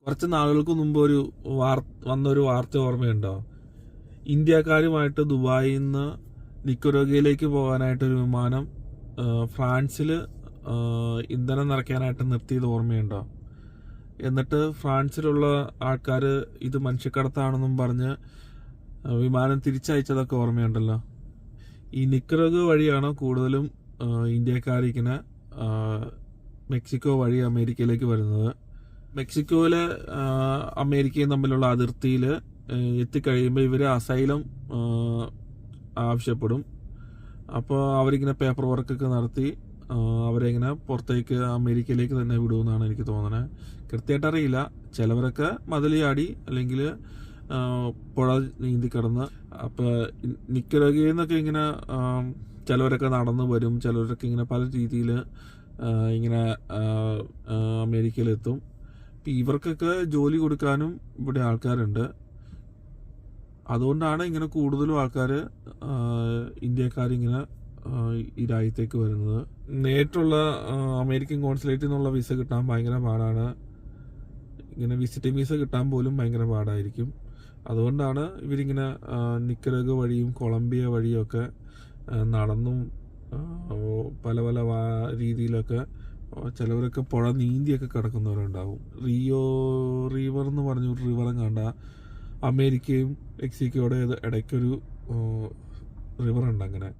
കുറച്ച് നാളുകൾക്ക് മുമ്പ് വന്നൊരു വാർത്ത ഓർമ്മയുണ്ടോ? ഇന്ത്യക്കാരുമായിട്ട് ദുബായിൽ നിന്ന് നിക്കരോഗയിലേക്ക് പോകാനായിട്ടൊരു വിമാനം ഫ്രാൻസിൽ ഇന്ധനം നിറയ്ക്കാനായിട്ട് നിർത്തിയത് ഓർമ്മയുണ്ടോ? എന്നിട്ട് ഫ്രാൻസിലുള്ള ആൾക്കാർ ഇത് മനുഷ്യക്കടത്താണെന്നും പറഞ്ഞ് വിമാനം തിരിച്ചയച്ചതൊക്കെ ഓർമ്മയുണ്ടല്ലോ. ഈ നിക്കരോഗ വഴിയാണ് കൂടുതലും ഇന്ത്യക്കാരിങ്ങനെ മെക്സിക്കോ വഴി അമേരിക്കയിലേക്ക് വരുന്നത്. മെക്സിക്കോയിലെ അമേരിക്കയും തമ്മിലുള്ള അതിർത്തിയിൽ എത്തിക്കഴിയുമ്പോൾ ഇവർ അസൈലം ആവശ്യപ്പെടും. അപ്പോൾ അവരിങ്ങനെ പേപ്പർ വർക്കൊക്കെ നടത്തി അവരെ ഇങ്ങനെ പുറത്തേക്ക് അമേരിക്കയിലേക്ക് തന്നെ വിടുമെന്നാണ് എനിക്ക് തോന്നുന്നത്. കൃത്യമായിട്ട് അറിയില്ല. ചിലവരൊക്കെ മതിൽ ചാടി അല്ലെങ്കിൽ പുഴ നീന്തി കിടന്ന്. അപ്പോൾ നിക്കരോഗയിൽ നിന്നൊക്കെ ഇങ്ങനെ ചിലവരൊക്കെ നടന്നു വരും, ചിലവരൊക്കെ ഇങ്ങനെ പല രീതിയിൽ ഇങ്ങനെ അമേരിക്കയിലെത്തും. ഇപ്പം ഇവർക്കൊക്കെ ജോലി കൊടുക്കാനും ഇവിടെ ആൾക്കാരുണ്ട്. അതുകൊണ്ടാണ് ഇങ്ങനെ കൂടുതലും ആൾക്കാർ ഇന്ത്യക്കാരിങ്ങനെ ഈ രാജ്യത്തേക്ക് വരുന്നത്. നേരിട്ടുള്ള അമേരിക്കൻ കോൺസുലേറ്റിൽ നിന്നുള്ള വിസ കിട്ടാൻ ഭയങ്കര പാടാണ്. ഇങ്ങനെ വിസിറ്റിംഗ് വിസ കിട്ടാൻ പോലും ഭയങ്കര പാടായിരിക്കും. അതുകൊണ്ടാണ് ഇവരിങ്ങനെ നിക്കരോഗ വഴിയും കൊളംബിയ വഴിയൊക്കെ നടന്നും പല പല രീതിയിലൊക്കെ ചിലവരൊക്കെ പുഴ നീന്തിയൊക്കെ കിടക്കുന്നവരുണ്ടാവും. റിയോ റിവർ എന്ന് പറഞ്ഞൊരു റിവറും കണ്ട അമേരിക്കയും മെക്സിക്കോയുടെ ഇടയ്ക്കൊരു റിവറുണ്ട്. അങ്ങനെ